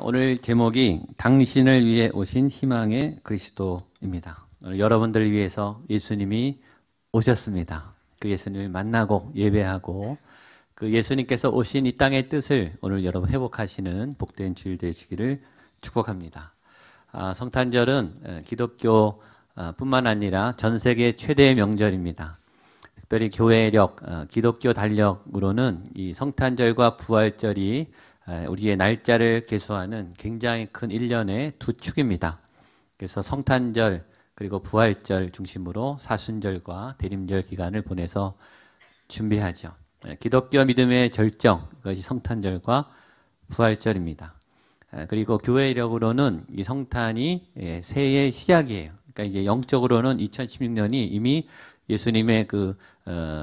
오늘 제목이 당신을 위해 오신 희망의 그리스도입니다. 오늘 여러분들을 위해서 예수님이 오셨습니다. 그 예수님을 만나고 예배하고 그 예수님께서 오신 이 땅의 뜻을 오늘 여러분 회복하시는 복된 주일 되시기를 축복합니다. 성탄절은 기독교 뿐만 아니라 전 세계 최대의 명절입니다. 특별히 교회력, 기독교 달력으로는 이 성탄절과 부활절이 우리의 날짜를 계수하는 굉장히 큰 일련의 두 축입니다. 그래서 성탄절 그리고 부활절 중심으로 사순절과 대림절 기간을 보내서 준비하죠. 기독교 믿음의 절정, 그것이 성탄절과 부활절입니다. 그리고 교회력으로는 이 성탄이 새해의 시작이에요. 그러니까 이제 영적으로는 2016년이 이미 예수님의 그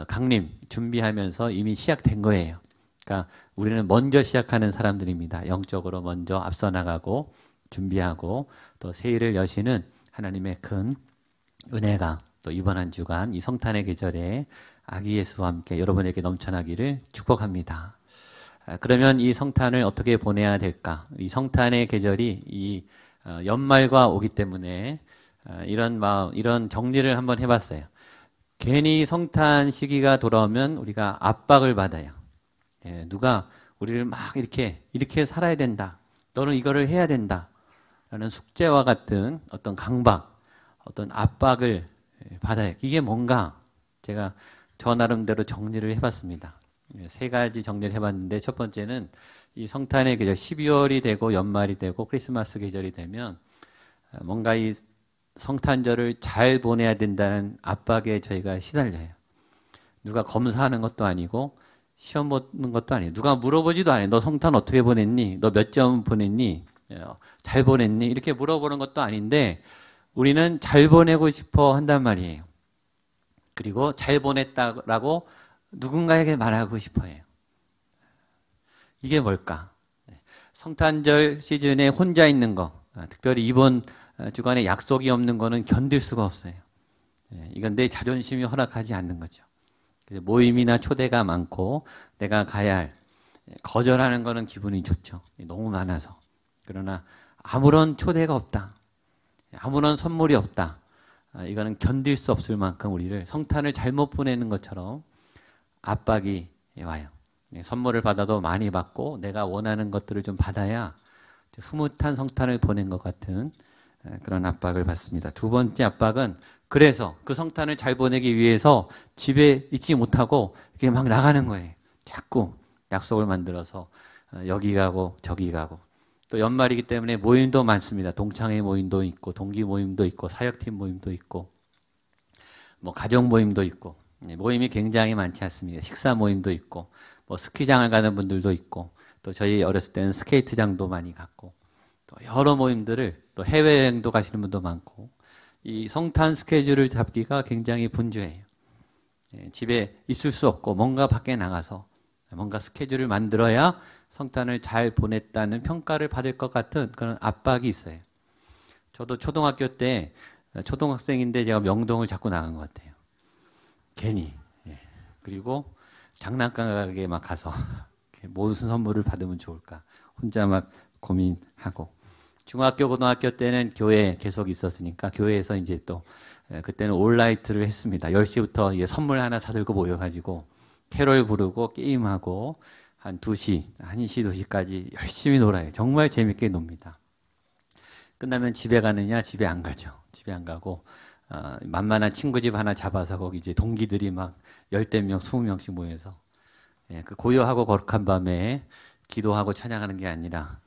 강림 준비하면서 이미 시작된 거예요. 그러니까 우리는 먼저 시작하는 사람들입니다. 영적으로 먼저 앞서 나가고 준비하고 또 새해를 여시는 하나님의 큰 은혜가 또 이번 한 주간 이 성탄의 계절에 아기 예수와 함께 여러분에게 넘쳐나기를 축복합니다. 그러면 이 성탄을 어떻게 보내야 될까? 이 성탄의 계절이 이 연말과 오기 때문에 이런 정리를 한번 해봤어요. 괜히 성탄 시기가 돌아오면 우리가 압박을 받아요. 누가 우리를 막 이렇게 살아야 된다. 너는 이거를 해야 된다. 라는 숙제와 같은 어떤 강박, 어떤 압박을 받아요. 이게 뭔가 제가 저 나름대로 정리를 해봤습니다. 세 가지 정리를 해봤는데 첫 번째는 이 성탄의 계절 12월이 되고 연말이 되고 크리스마스 계절이 되면 뭔가 이 성탄절을 잘 보내야 된다는 압박에 저희가 시달려요. 누가 검사하는 것도 아니고 시험 보는 것도 아니에요. 누가 물어보지도 않아요. 너 성탄 어떻게 보냈니? 너 몇 점 보냈니? 잘 보냈니? 이렇게 물어보는 것도 아닌데 우리는 잘 보내고 싶어 한단 말이에요. 그리고 잘 보냈다라고 누군가에게 말하고 싶어 해요. 이게 뭘까? 성탄절 시즌에 혼자 있는 거, 특별히 이번 주간에 약속이 없는 거는 견딜 수가 없어요. 이건 내 자존심이 허락하지 않는 거죠. 모임이나 초대가 많고 내가 가야 할 거절하는 거는 기분이 좋죠. 너무 많아서. 그러나 아무런 초대가 없다. 아무런 선물이 없다. 이거는 견딜 수 없을 만큼 우리를 성탄을 잘못 보내는 것처럼 압박이 와요. 선물을 받아도 많이 받고 내가 원하는 것들을 좀 받아야 흐뭇한 성탄을 보낸 것 같은 그런 압박을 받습니다. 두 번째 압박은 그래서 그 성탄을 잘 보내기 위해서 집에 있지 못하고 이렇게 막 나가는 거예요. 자꾸 약속을 만들어서 여기 가고 저기 가고 또 연말이기 때문에 모임도 많습니다. 동창회 모임도 있고 동기 모임도 있고 사역팀 모임도 있고 뭐 가족 모임도 있고 모임이 굉장히 많지 않습니까? 식사 모임도 있고 뭐 스키장을 가는 분들도 있고 또 저희 어렸을 때는 스케이트장도 많이 갔고 또 여러 모임들을 또 해외여행도 가시는 분도 많고 이 성탄 스케줄을 잡기가 굉장히 분주해요. 집에 있을 수 없고 뭔가 밖에 나가서 뭔가 스케줄을 만들어야 성탄을 잘 보냈다는 평가를 받을 것 같은 그런 압박이 있어요. 저도 초등학교 때 초등학생인데 제가 명동을 자꾸 나간 것 같아요. 괜히. 그리고 장난감 가게에 막 가서 무슨 선물을 받으면 좋을까 혼자 막 고민하고 중학교, 고등학교 때는 교회 계속 있었으니까 교회에서 이제 또 그때는 올라이트를 했습니다. 10시부터 선물 하나 사들고 모여가지고 캐롤 부르고 게임하고 한 2시, 1시, 2시까지 열심히 놀아요. 정말 재밌게 놉니다. 끝나면 집에 가느냐? 집에 안 가죠. 집에 안 가고 만만한 친구 집 하나 잡아서 거기 이제 동기들이 막 10명, 20명씩 모여서 그 고요하고 거룩한 밤에 기도하고 찬양하는 게 아니라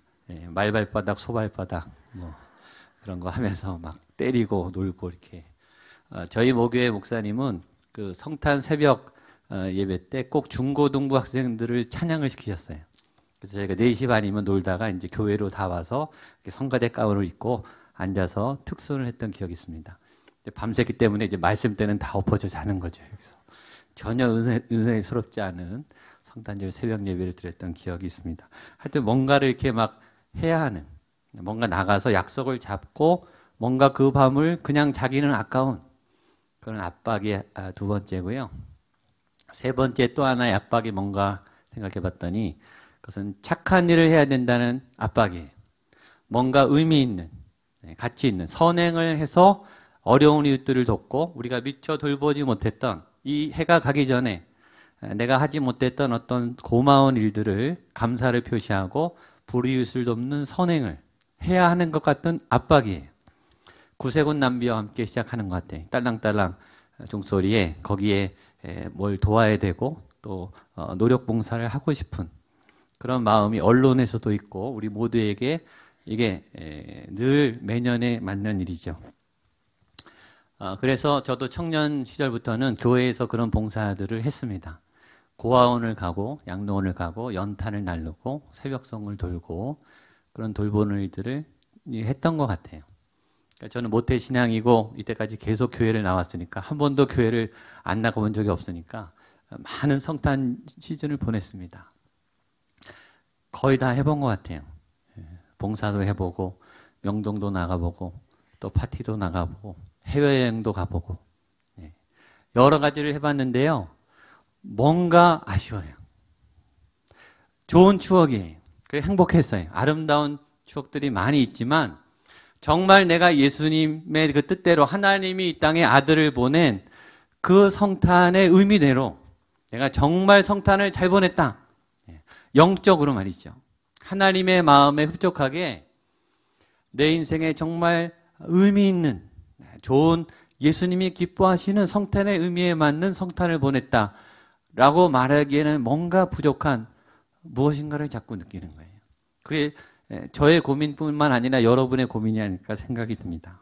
말발바닥, 소발바닥 뭐 그런 거 하면서 막 때리고 놀고 이렇게 저희 모교의 목사님은 그 성탄 새벽 예배 때 꼭 중고등부 학생들을 찬양을 시키셨어요. 그래서 저희가 4시 반이면 놀다가 이제 교회로 다 와서 성가대 가운을 입고 앉아서 특순을 했던 기억이 있습니다. 밤새기 때문에 이제 말씀 때는 다 엎어져 자는 거죠. 여기서 전혀 은혜스럽지 않은 성탄절 새벽 예배를 드렸던 기억이 있습니다. 하여튼 뭔가를 이렇게 막 해야 하는 뭔가 나가서 약속을 잡고 뭔가 그 밤을 그냥 자기는 아까운 그런 압박이 두 번째고요. 세 번째 또 하나의 압박이 뭔가 생각해 봤더니 그것은 착한 일을 해야 된다는 압박이에요. 뭔가 의미 있는, 가치 있는 선행을 해서 어려운 이웃들을 돕고 우리가 미처 돌보지 못했던 이 해가 가기 전에 내가 하지 못했던 어떤 고마운 일들을 감사를 표시하고 불이웃을 돕는 선행을 해야 하는 것 같은 압박이에요. 구세군 남비와 함께 시작하는 것 같아요. 딸랑딸랑 종소리에 거기에 뭘 도와야 되고 또 노력 봉사를 하고 싶은 그런 마음이 언론에서도 있고 우리 모두에게 이게 늘 매년에 맞는 일이죠. 그래서 저도 청년 시절부터는 교회에서 그런 봉사들을 했습니다. 고아원을 가고 양로원을 가고 연탄을 나르고 새벽송을 돌고 그런 돌보는 일들을 했던 것 같아요. 그러니까 저는 모태신앙이고 이때까지 계속 교회를 나왔으니까 한 번도 교회를 안 나가본 적이 없으니까 많은 성탄 시즌을 보냈습니다. 거의 다 해본 것 같아요. 봉사도 해보고 명동도 나가보고 또 파티도 나가보고 해외여행도 가보고 여러 가지를 해봤는데요. 뭔가 아쉬워요. 좋은 추억이에요. 그래 행복했어요. 아름다운 추억들이 많이 있지만 정말 내가 예수님의 그 뜻대로 하나님이 이 땅에 아들을 보낸 그 성탄의 의미대로 내가 정말 성탄을 잘 보냈다. 영적으로 말이죠. 하나님의 마음에 흡족하게 내 인생에 정말 의미 있는 좋은 예수님이 기뻐하시는 성탄의 의미에 맞는 성탄을 보냈다. 라고 말하기에는 뭔가 부족한 무엇인가를 자꾸 느끼는 거예요. 그게 저의 고민뿐만 아니라 여러분의 고민이 아닐까 생각이 듭니다.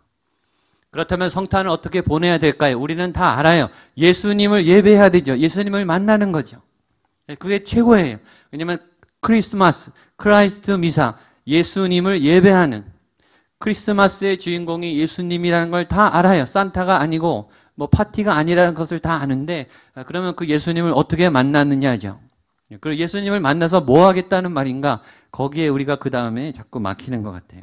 그렇다면 성탄을 어떻게 보내야 될까요? 우리는 다 알아요. 예수님을 예배해야 되죠. 예수님을 만나는 거죠. 그게 최고예요. 왜냐하면 크리스마스, 크라이스트 미사, 예수님을 예배하는 크리스마스의 주인공이 예수님이라는 걸 다 알아요. 산타가 아니고 뭐 파티가 아니라는 것을 다 아는데 그러면 그 예수님을 어떻게 만났느냐죠. 그리고 예수님을 만나서 뭐 하겠다는 말인가? 거기에 우리가 그 다음에 자꾸 막히는 것 같아요.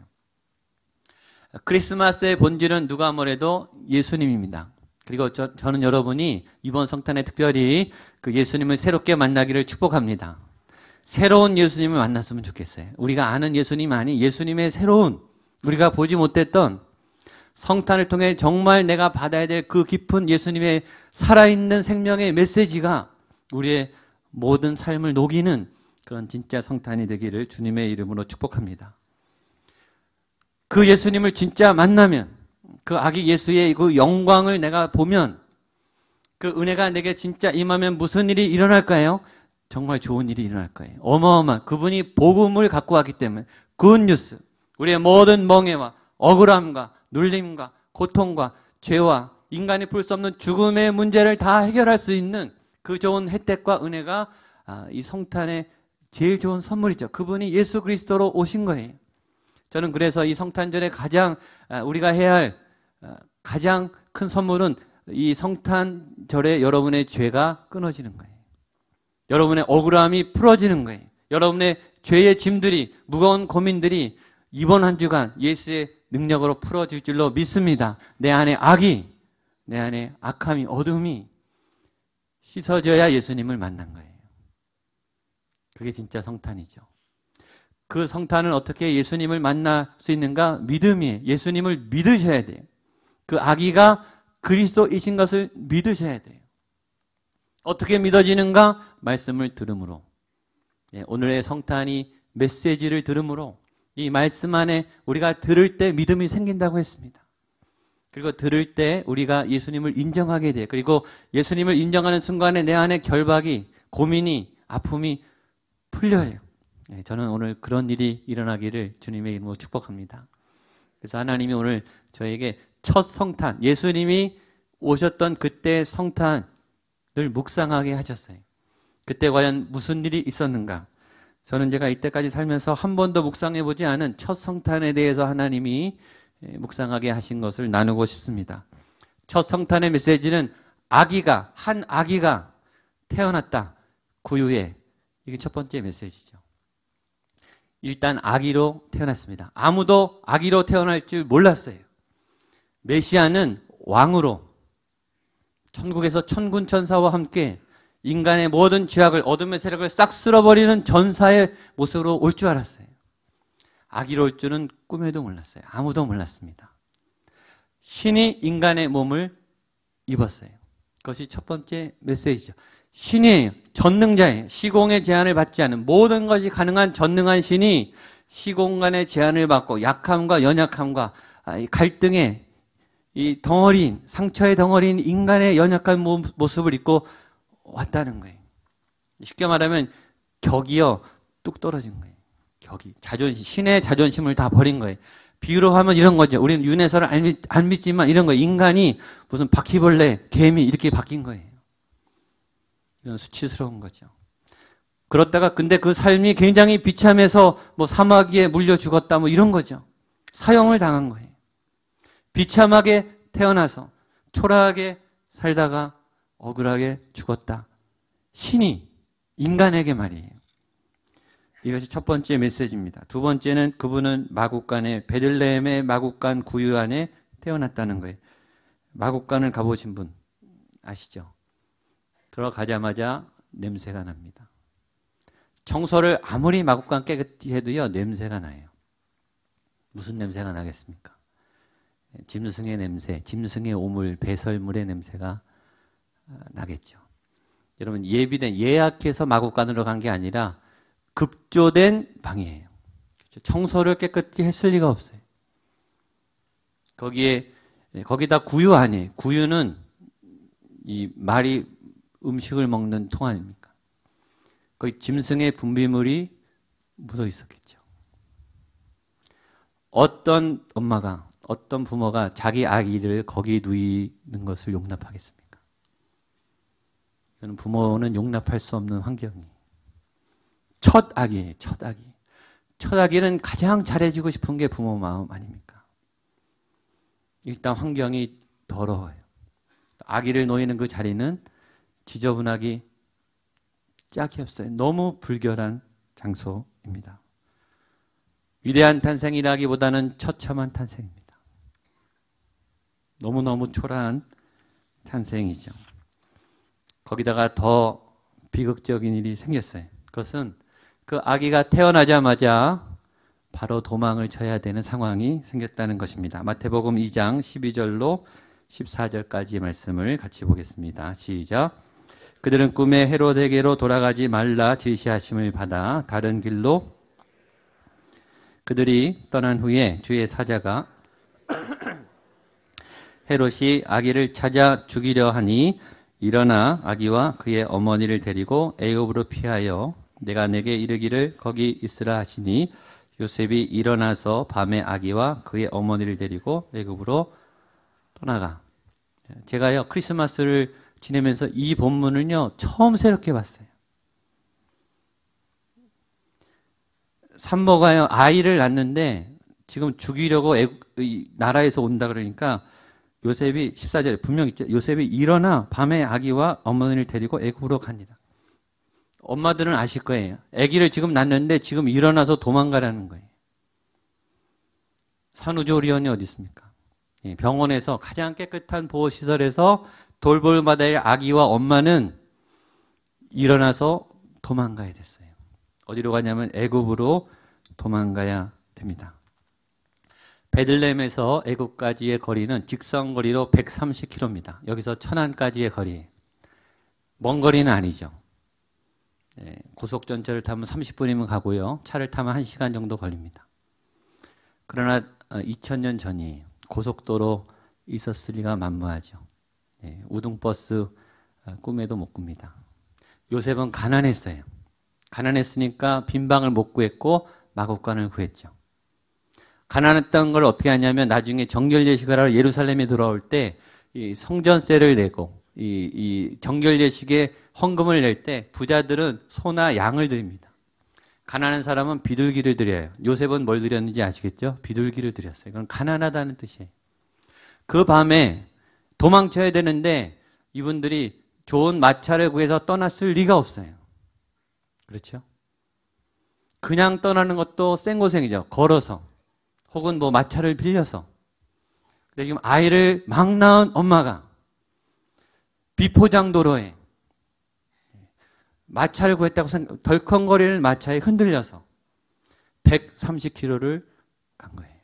크리스마스의 본질은 누가 뭐래도 예수님입니다. 그리고 저는 여러분이 이번 성탄에 특별히 그 예수님을 새롭게 만나기를 축복합니다. 새로운 예수님을 만났으면 좋겠어요. 우리가 아는 예수님 아니 예수님의 새로운 우리가 보지 못했던 성탄을 통해 정말 내가 받아야 될 그 깊은 예수님의 살아있는 생명의 메시지가 우리의 모든 삶을 녹이는 그런 진짜 성탄이 되기를 주님의 이름으로 축복합니다. 그 예수님을 진짜 만나면 그 아기 예수의 그 영광을 내가 보면 그 은혜가 내게 진짜 임하면 무슨 일이 일어날까요? 정말 좋은 일이 일어날 거예요. 어마어마한 그분이 복음을 갖고 왔기 때문에 굿뉴스 우리의 모든 멍해와 억울함과 눌림과 고통과 죄와 인간이 풀 수 없는 죽음의 문제를 다 해결할 수 있는 그 좋은 혜택과 은혜가 이 성탄의 제일 좋은 선물이죠. 그분이 예수 그리스도로 오신 거예요. 저는 그래서 이 성탄절에 가장 우리가 해야 할 가장 큰 선물은 이 성탄절에 여러분의 죄가 끊어지는 거예요. 여러분의 억울함이 풀어지는 거예요. 여러분의 죄의 짐들이 무거운 고민들이 이번 한 주간 예수의 능력으로 풀어질 줄로 믿습니다. 내 안에 악이, 내 안에 악함이, 어둠이 씻어져야 예수님을 만난 거예요. 그게 진짜 성탄이죠. 그 성탄은 어떻게 예수님을 만날 수 있는가? 믿음이에요. 예수님을 믿으셔야 돼요. 그 아기가 그리스도이신 것을 믿으셔야 돼요. 어떻게 믿어지는가? 말씀을 들음으로. 오늘의 성탄이 메시지를 들음으로 이 말씀 안에 우리가 들을 때 믿음이 생긴다고 했습니다. 그리고 들을 때 우리가 예수님을 인정하게 돼요. 그리고 예수님을 인정하는 순간에 내 안에 결박이, 고민이, 아픔이 풀려요. 저는 오늘 그런 일이 일어나기를 주님의 이름으로 축복합니다. 그래서 하나님이 오늘 저에게 첫 성탄, 예수님이 오셨던 그때 성탄을 묵상하게 하셨어요. 그때 과연 무슨 일이 있었는가? 저는 제가 이때까지 살면서 한 번도 묵상해보지 않은 첫 성탄에 대해서 하나님이 묵상하게 하신 것을 나누고 싶습니다. 첫 성탄의 메시지는 한 아기가 태어났다. 구유에. 이게 첫 번째 메시지죠. 일단 아기로 태어났습니다. 아무도 아기로 태어날 줄 몰랐어요. 메시아는 왕으로 천국에서 천군천사와 함께 인간의 모든 죄악을 어둠의 세력을 싹 쓸어버리는 전사의 모습으로 올 줄 알았어요. 악이 올 줄은 꿈에도 몰랐어요. 아무도 몰랐습니다. 신이 인간의 몸을 입었어요. 그것이 첫 번째 메시지죠. 신이에요. 전능자예요. 시공의 제한을 받지 않은 모든 것이 가능한 전능한 신이 시공간의 제한을 받고 약함과 연약함과 갈등의 이 덩어리인, 상처의 덩어리인 인간의 연약한 모습을 입고 왔다는 거예요. 쉽게 말하면 격이요, 뚝 떨어진 거예요. 격이. 자존심, 신의 자존심을 다 버린 거예요. 비유로 하면 이런 거죠. 우리는 윤회설을 안 믿지만 이런 거예요. 인간이 무슨 바퀴벌레, 개미 이렇게 바뀐 거예요. 이런 수치스러운 거죠. 그렇다가 근데 그 삶이 굉장히 비참해서 뭐 사마귀에 물려 죽었다 뭐 이런 거죠. 사형을 당한 거예요. 비참하게 태어나서 초라하게 살다가 억울하게 죽었다. 신이 인간에게 말이에요. 이것이 첫 번째 메시지입니다. 두 번째는 그분은 마국간의 베들레헴의 마국간 구유 안에 태어났다는 거예요. 마국간을 가보신 분 아시죠? 들어가자마자 냄새가 납니다. 청소를 아무리 마국간 깨끗이 해도요, 냄새가 나요. 무슨 냄새가 나겠습니까? 짐승의 냄새, 짐승의 오물, 배설물의 냄새가 나겠죠. 여러분, 예약해서 마국간으로 간 게 아니라 급조된 방이에요. 청소를 깨끗이 했을 리가 없어요. 거기다 구유 아니에요. 구유는 이 말이 음식을 먹는 통 아닙니까? 거기 짐승의 분비물이 묻어 있었겠죠. 어떤 엄마가, 어떤 부모가 자기 아기를 거기 누이는 것을 용납하겠습니까? 부모는 용납할 수 없는 환경이에요. 첫 아기예요. 첫 아기. 첫 아기는 가장 잘해주고 싶은 게 부모 마음 아닙니까? 일단 환경이 더러워요. 아기를 놓이는 그 자리는 지저분하기 짝이 없어요. 너무 불결한 장소입니다. 위대한 탄생이라기보다는 처참한 탄생입니다. 너무너무 초라한 탄생이죠. 거기다가 더 비극적인 일이 생겼어요. 그것은 그 아기가 태어나자마자 바로 도망을 쳐야 되는 상황이 생겼다는 것입니다. 마태복음 2장 12절로 14절까지 말씀을 같이 보겠습니다. 시작. 그들은 꿈에 헤롯에게로 돌아가지 말라 지시하심을 받아 다른 길로 그들이 떠난 후에 주의 사자가 헤롯이 아기를 찾아 죽이려 하니 일어나 아기와 그의 어머니를 데리고 애굽으로 피하여 내가 내게 이르기를 거기 있으라 하시니 요셉이 일어나서 밤에 아기와 그의 어머니를 데리고 애굽으로 떠나가. 제가요 크리스마스를 지내면서 이 본문을요 처음 새롭게 봤어요. 산모가요 아이를 낳는데 지금 죽이려고 나라에서 온다 그러니까 요셉이 14절에 분명 있죠. 요셉이 일어나 밤에 아기와 어머니를 데리고 애굽으로 갑니다. 엄마들은 아실 거예요. 아기를 지금 낳는데 지금 일어나서 도망가라는 거예요. 산후조리원이 어디 있습니까? 병원에서 가장 깨끗한 보호시설에서 돌볼받아야 할 아기와 엄마는 일어나서 도망가야 됐어요. 어디로 가냐면 애굽으로 도망가야 됩니다. 베들레헴에서 애굽까지의 거리는 직선거리로 130km입니다. 여기서 천안까지의 거리예요. 먼 거리는 아니죠. 고속전철을 타면 30분이면 가고요. 차를 타면 1시간 정도 걸립니다. 그러나 2000년 전이에요. 고속도로 있었을 리가 만무하죠. 우등버스 꿈에도 못 꿉니다. 요셉은 가난했어요. 가난했으니까 빈방을 못 구했고 마국간을 구했죠. 가난했던 걸 어떻게 하냐면 나중에 정결 예식을 하러 예루살렘에 들어올 때 이 성전세를 내고 이 정결 예식에 헌금을 낼 때 부자들은 소나 양을 드립니다. 가난한 사람은 비둘기를 드려요. 요셉은 뭘 드렸는지 아시겠죠? 비둘기를 드렸어요. 그건 가난하다는 뜻이에요. 그 밤에 도망쳐야 되는데 이분들이 좋은 마차를 구해서 떠났을 리가 없어요. 그렇죠? 그냥 떠나는 것도 생고생이죠. 걸어서 혹은 뭐 마차를 빌려서. 근데 지금 아이를 막 낳은 엄마가 비포장도로에 마차를 구했다고 덜컹거리는 마차에 흔들려서 130km를 간 거예요.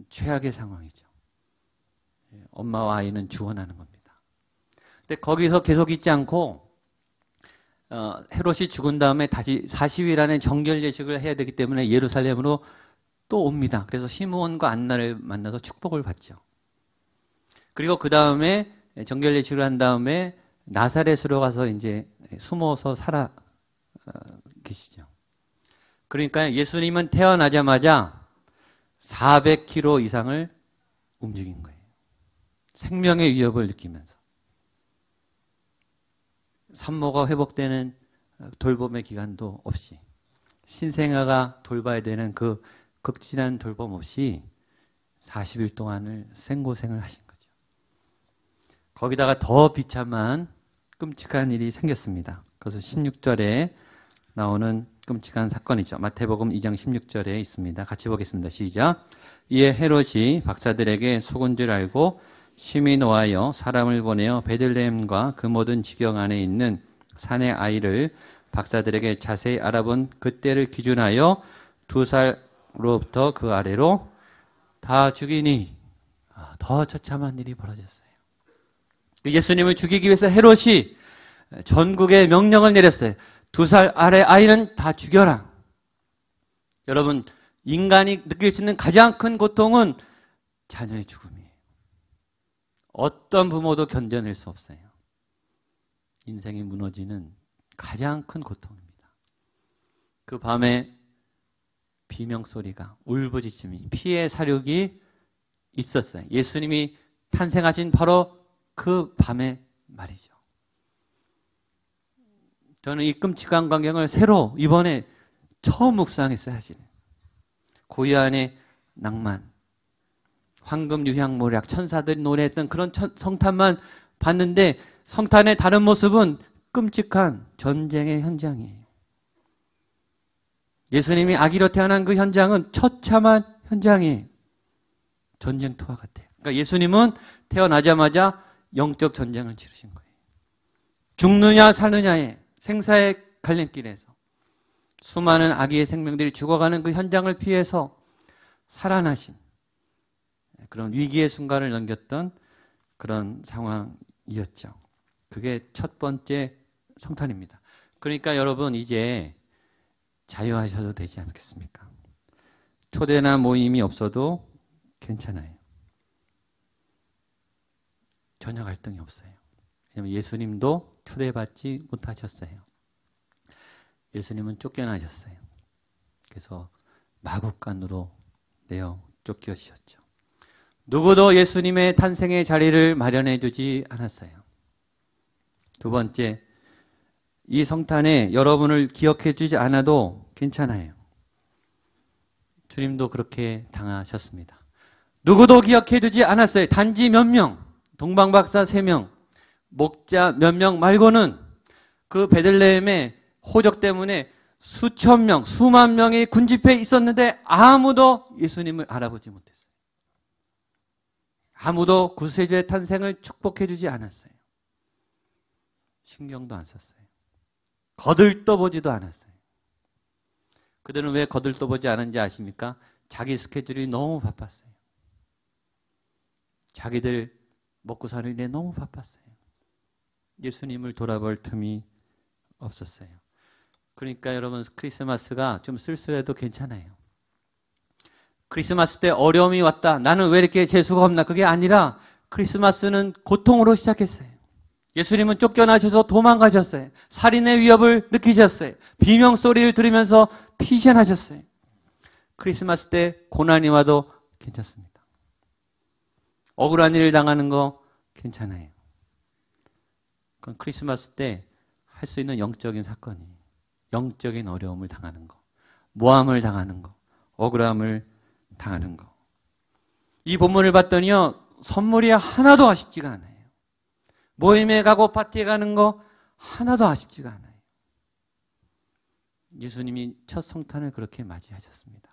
최악의 상황이죠. 엄마와 아이는 죽어나는 겁니다. 근데 거기서 계속 있지 않고 헤롯이 죽은 다음에 다시 40일 안에 정결 예식을 해야 되기 때문에 예루살렘으로 또 옵니다. 그래서 시므온과 안나를 만나서 축복을 받죠. 그리고 그 다음에 정결 예식을 한 다음에 나사렛으로 가서 이제 숨어서 살아 계시죠. 그러니까 예수님은 태어나자마자 400km 이상을 움직인 거예요. 생명의 위협을 느끼면서. 산모가 회복되는 돌봄의 기간도 없이, 신생아가 돌봐야 되는 그 극진한 돌봄 없이 40일 동안을 생고생을 하신 거죠. 거기다가 더 비참한 끔찍한 일이 생겼습니다. 그래서 16절에 나오는 끔찍한 사건이죠. 마태복음 2장 16절에 있습니다. 같이 보겠습니다. 시작. 이에 헤롯이 박사들에게 속은 줄 알고 심히 노하여 사람을 보내어 베들레헴과 그 모든 지경 안에 있는 산의 아이를 박사들에게 자세히 알아본 그때를 기준하여 2살로부터 그 아래로 다 죽이니. 더 처참한 일이 벌어졌어요. 예수님을 죽이기 위해서 헤롯이 전국에 명령을 내렸어요. 2살 아래 아이는 다 죽여라. 여러분, 인간이 느낄 수 있는 가장 큰 고통은 자녀의 죽음이에요. 어떤 부모도 견뎌낼 수 없어요. 인생이 무너지는 가장 큰 고통입니다. 그 밤에 비명소리가, 울부짖음이, 피해 사륙이 있었어요. 예수님이 탄생하신 바로 그 밤에 말이죠. 저는 이 끔찍한 광경을 새로 이번에 처음 묵상했어요, 사실. 고요한의 낭만, 황금 유향모략, 천사들이 노래했던 그런 성탄만 봤는데 성탄의 다른 모습은 끔찍한 전쟁의 현장이에요. 예수님이 아기로 태어난 그 현장은 처참한 현장이에요. 전쟁터와 같아요. 그러니까 예수님은 태어나자마자 영적 전쟁을 치르신 거예요. 죽느냐 사느냐의 생사의 갈림길에서 수많은 아기의 생명들이 죽어가는 그 현장을 피해서 살아나신 그런 위기의 순간을 넘겼던 그런 상황이었죠. 그게 첫 번째 성탄입니다. 그러니까 여러분 이제 자유하셔도 되지 않겠습니까? 초대나 모임이 없어도 괜찮아요. 전혀 갈등이 없어요. 왜냐하면 예수님도 초대받지 못하셨어요. 예수님은 쫓겨나셨어요. 그래서 마국간으로 내어 쫓겨지셨죠. 누구도 예수님의 탄생의 자리를 마련해 주지 않았어요. 두 번째, 이 성탄에 여러분을 기억해 주지 않아도 괜찮아요. 주님도 그렇게 당하셨습니다. 누구도 기억해 주지 않았어요. 단지 몇 명, 동방박사 3명, 목자 몇 명 말고는 그 베들레헴의 호적 때문에 수천 명, 수만 명이 군집회에 있었는데 아무도 예수님을 알아보지 못했어요. 아무도 구세주의 탄생을 축복해 주지 않았어요. 신경도 안 썼어요. 거들떠보지도 않았어요. 그들은 왜 거들떠보지 않은지 아십니까? 자기 스케줄이 너무 바빴어요. 자기들 먹고 사는 일에 너무 바빴어요. 예수님을 돌아볼 틈이 없었어요. 그러니까 여러분 크리스마스가 좀 쓸쓸해도 괜찮아요. 크리스마스 때 어려움이 왔다. 나는 왜 이렇게 재수가 없나? 그게 아니라 크리스마스는 고통으로 시작했어요. 예수님은 쫓겨나셔서 도망가셨어요. 살인의 위협을 느끼셨어요. 비명소리를 들으면서 피신하셨어요. 크리스마스 때 고난이 와도 괜찮습니다. 억울한 일을 당하는 거 괜찮아요. 그건 크리스마스 때 할 수 있는 영적인 사건이에요. 영적인 어려움을 당하는 거, 모함을 당하는 거, 억울함을 당하는 거. 이 본문을 봤더니요, 선물이 하나도 아쉽지가 않아요. 모임에 가고 파티에 가는 거 하나도 아쉽지가 않아요. 예수님이 첫 성탄을 그렇게 맞이하셨습니다.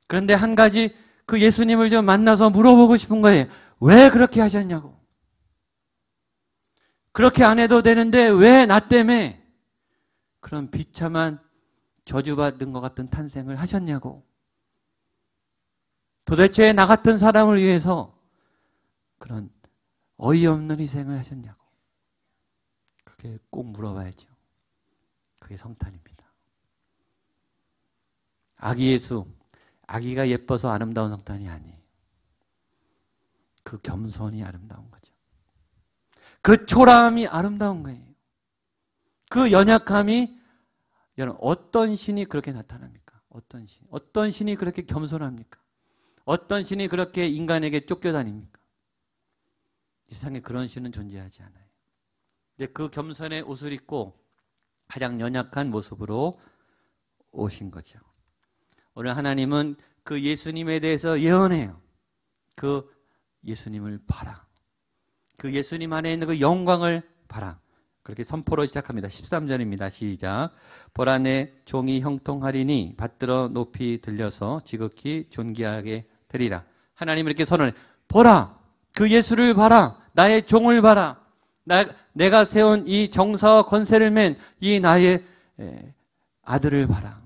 그런데 한 가지 그 예수님을 좀 만나서 물어보고 싶은 거예요. 왜 그렇게 하셨냐고. 그렇게 안 해도 되는데 왜 나 때문에 그런 비참한 저주받은 것 같은 탄생을 하셨냐고. 도대체 나 같은 사람을 위해서 그런 어이없는 희생을 하셨냐고. 그렇게 꼭 물어봐야죠. 그게 성탄입니다. 아기 예수, 아기가 예뻐서 아름다운 성탄이 아니에요. 그 겸손이 아름다운 거죠. 그 초라함이 아름다운 거예요. 그 연약함이, 여러분, 어떤 신이 그렇게 나타납니까? 어떤 신이 그렇게 겸손합니까? 어떤 신이 그렇게 인간에게 쫓겨다닙니까? 이 세상에 그런 신은 존재하지 않아요. 근데 그 겸손의 옷을 입고 가장 연약한 모습으로 오신 거죠. 오늘 하나님은 그 예수님에 대해서 예언해요. 그 예수님을 봐라. 그 예수님 안에 있는 그 영광을 봐라. 그렇게 선포로 시작합니다. 13절입니다. 시작. 보라 내 종이 형통하리니 받들어 높이 들려서 지극히 존귀하게 되리라. 하나님은 이렇게 선언해. 보라. 그 예수를 봐라. 나의 종을 봐라. 내가 세운 이 정사와 권세를 맨 이 나의 아들을 봐라.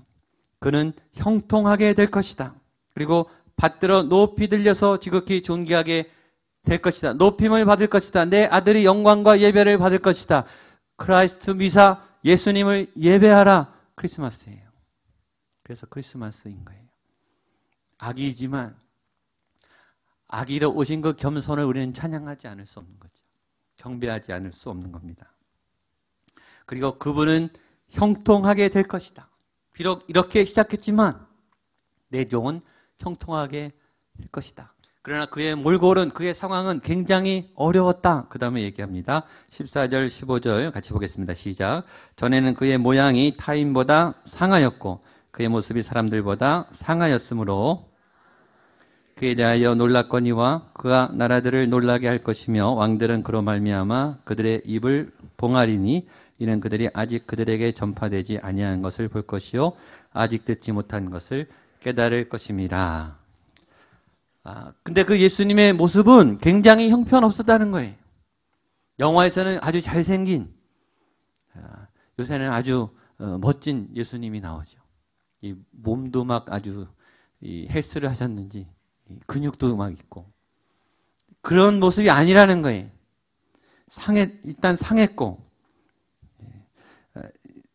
그는 형통하게 될 것이다. 그리고 받들어 높이 들려서 지극히 존귀하게 될 것이다. 높임을 받을 것이다. 내 아들이 영광과 예배를 받을 것이다. 크라이스트 미사 예수님을 예배하라. 크리스마스예요. 그래서 크리스마스인 거예요. 아기이지만 아기로 오신 그 겸손을 우리는 찬양하지 않을 수 없는 거죠. 경배하지 않을 수 없는 겁니다. 그리고 그분은 형통하게 될 것이다. 비록 이렇게 시작했지만 내 종은 형통하게 될 것이다. 그러나 그의 몰골은, 그의 상황은 굉장히 어려웠다. 그 다음에 얘기합니다. 14절, 15절 같이 보겠습니다. 시작. 전에는 그의 모양이 타인보다 상하였고 그의 모습이 사람들보다 상하였으므로 그에 대하여 놀랐거니와 그가 나라들을 놀라게 할 것이며 왕들은 그로 말미암아 그들의 입을 봉하리니 이는 그들이 아직 그들에게 전파되지 아니한 것을 볼 것이요 아직 듣지 못한 것을 깨달을 것임이라. 근데 그 예수님의 모습은 굉장히 형편없었다는 거예요. 영화에서는 아주 잘생긴, 요새는 아주 멋진 예수님이 나오죠. 이 몸도 막 아주 헬스를 하셨는지 근육도 막 있고 그런 모습이 아니라는 거예요. 일단 상했고.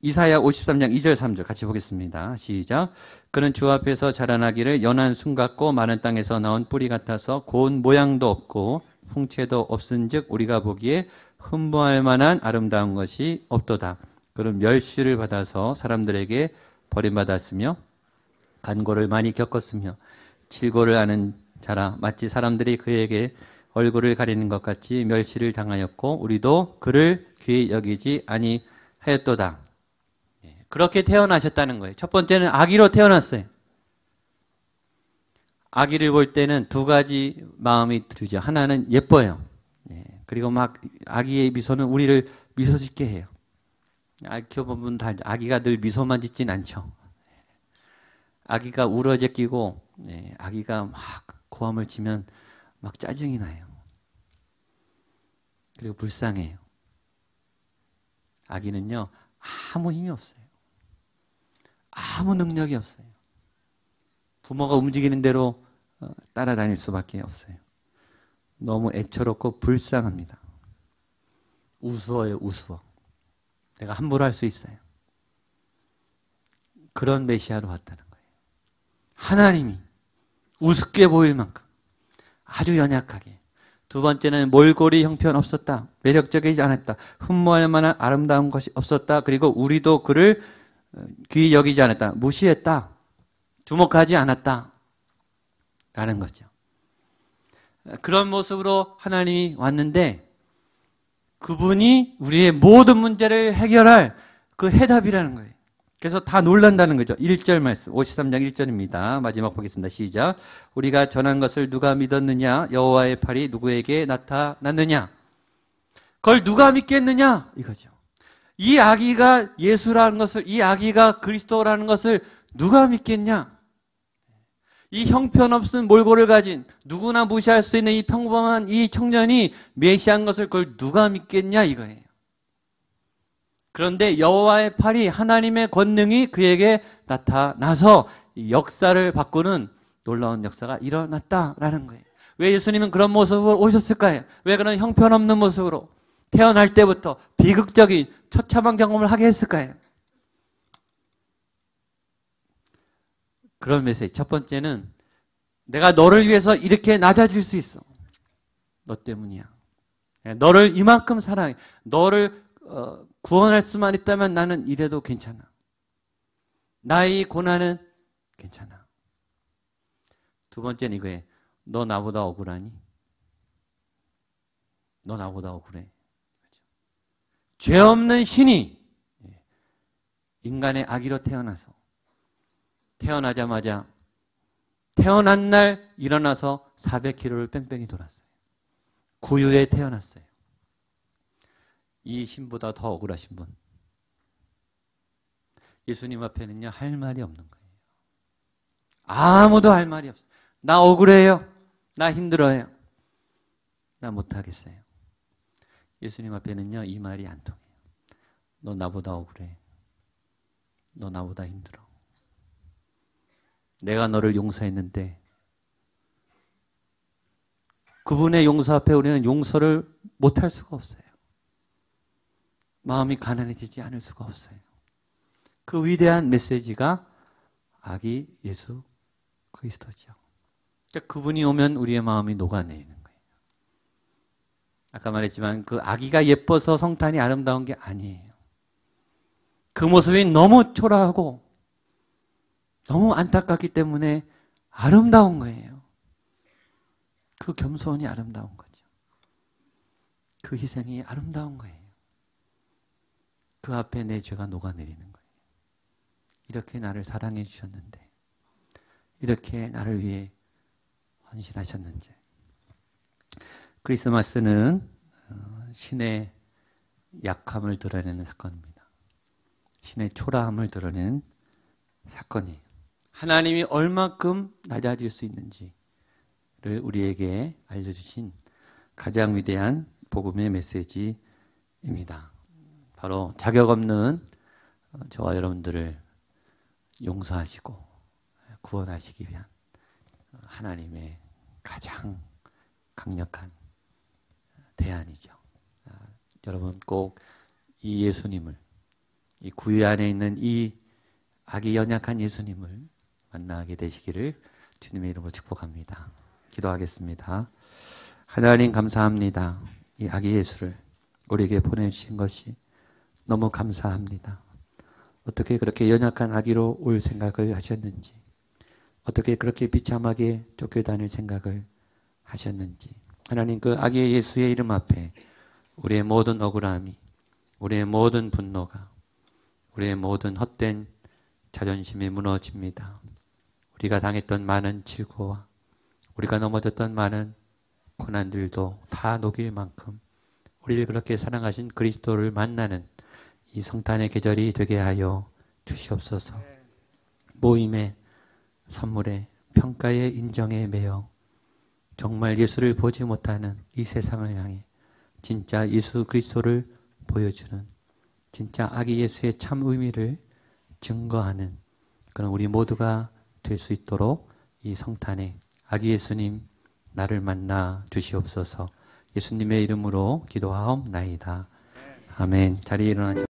이사야 53장 2절 3절 같이 보겠습니다. 시작. 그는 주 앞에서 자라나기를 연한 순 같고 마른 땅에서 나온 뿌리 같아서 고운 모양도 없고 풍채도 없은즉 우리가 보기에 흠모할 만한 아름다운 것이 없도다. 그는 멸시를 받아서 사람들에게 버림받았으며 간고를 많이 겪었으며 질고를 아는 자라 마치 사람들이 그에게 얼굴을 가리는 것 같이 멸시를 당하였고 우리도 그를 귀히 여기지 아니하였도다. 그렇게 태어나셨다는 거예요. 첫 번째는 아기로 태어났어요. 아기를 볼 때는 두 가지 마음이 들죠. 하나는 예뻐요. 그리고 막 아기의 미소는 우리를 미소 짓게 해요. 키워보면 다 아기가 늘 미소만 짓진 않죠. 아기가 울어제끼고 아기가 막 고함을 치면 막 짜증이 나요. 그리고 불쌍해요. 아기는요 아무 힘이 없어요. 아무 능력이 없어요. 부모가 움직이는 대로 따라다닐 수밖에 없어요. 너무 애처롭고 불쌍합니다. 우스워요, 우스워. 내가 함부로 할 수 있어요. 그런 메시아로 왔다는 거예요. 하나님이 우습게 보일 만큼 아주 연약하게. 두 번째는 몰골이 형편없었다. 매력적이지 않았다. 흠모할 만한 아름다운 것이 없었다. 그리고 우리도 그를 귀히 여기지 않았다. 무시했다. 주목하지 않았다. 라는 거죠. 그런 모습으로 하나님이 왔는데 그분이 우리의 모든 문제를 해결할 그 해답이라는 거예요. 그래서 다 놀란다는 거죠. 1절 말씀, 53장 1절입니다. 마지막 보겠습니다. 시작. 우리가 전한 것을 누가 믿었느냐? 여호와의 팔이 누구에게 나타났느냐? 그걸 누가 믿겠느냐? 이거죠. 이 아기가 예수라는 것을, 이 아기가 그리스도라는 것을 누가 믿겠냐? 이 형편없는 몰골을 가진 누구나 무시할 수 있는 이 평범한 이 청년이 메시아인 것을 그걸 누가 믿겠냐? 이거예요. 그런데 여호와의 팔이 하나님의 권능이 그에게 나타나서 이 역사를 바꾸는 놀라운 역사가 일어났다라는 거예요. 왜 예수님은 그런 모습으로 오셨을까요? 왜 그런 형편없는 모습으로 태어날 때부터 비극적인 처참한 경험을 하게 했을까요? 그런 메시지. 첫 번째는 내가 너를 위해서 이렇게 낮아질 수 있어. 너 때문이야. 너를 이만큼 사랑해. 너를 구원할 수만 있다면 나는 이래도 괜찮아. 나의 고난은 괜찮아. 두 번째는 이거예요. 너 나보다 억울하니? 너 나보다 억울해. 그렇죠? 죄 없는 신이 인간의 아기로 태어나서 태어나자마자 태어난 날 일어나서 400km를 뺑뺑이 돌았어요. 구유에 태어났어요. 이 신보다 더 억울하신 분. 예수님 앞에는요, 할 말이 없는 거예요. 아무도 할 말이 없어요. 나 억울해요. 나 힘들어요. 나 못하겠어요. 예수님 앞에는요, 이 말이 안 통해요. 너 나보다 억울해. 너 나보다 힘들어. 내가 너를 용서했는데 그분의 용서 앞에 우리는 용서를 못할 수가 없어요. 마음이 가난해지지 않을 수가 없어요. 그 위대한 메시지가 아기 예수 그리스도죠. 그러니까 그분이 오면 우리의 마음이 녹아내리는 거예요. 아까 말했지만 그 아기가 예뻐서 성탄이 아름다운 게 아니에요. 그 모습이 너무 초라하고 너무 안타깝기 때문에 아름다운 거예요. 그 겸손이 아름다운 거죠. 그 희생이 아름다운 거예요. 그 앞에 내 죄가 녹아내리는 거예요. 이렇게 나를 사랑해 주셨는데, 이렇게 나를 위해 헌신하셨는지. 크리스마스는 신의 약함을 드러내는 사건입니다. 신의 초라함을 드러내는 사건이에요. 하나님이 얼마큼 낮아질 수 있는지를 우리에게 알려주신 가장 위대한 복음의 메시지입니다. 바로 자격 없는 저와 여러분들을 용서하시고 구원하시기 위한 하나님의 가장 강력한 대안이죠. 여러분 꼭 이 예수님을, 이 구유 안에 있는 이 아기 연약한 예수님을 만나게 되시기를 주님의 이름으로 축복합니다. 기도하겠습니다. 하나님 감사합니다. 이 아기 예수를 우리에게 보내주신 것이 너무 감사합니다. 어떻게 그렇게 연약한 아기로 올 생각을 하셨는지, 어떻게 그렇게 비참하게 쫓겨다닐 생각을 하셨는지, 하나님 그 아기 예수의 이름 앞에 우리의 모든 억울함이, 우리의 모든 분노가, 우리의 모든 헛된 자존심이 무너집니다. 우리가 당했던 많은 질고와 우리가 넘어졌던 많은 고난들도 다 녹일 만큼 우리를 그렇게 사랑하신 그리스도를 만나는 이 성탄의 계절이 되게 하여 주시옵소서. 모임의 선물에 평가의 인정에 매여 정말 예수를 보지 못하는 이 세상을 향해 진짜 예수 그리스도를 보여주는, 진짜 아기 예수의 참 의미를 증거하는 그런 우리 모두가 될 수 있도록 이 성탄에 아기 예수님 나를 만나 주시옵소서. 예수님의 이름으로 기도하옵나이다. 아멘. 자리에 일어나시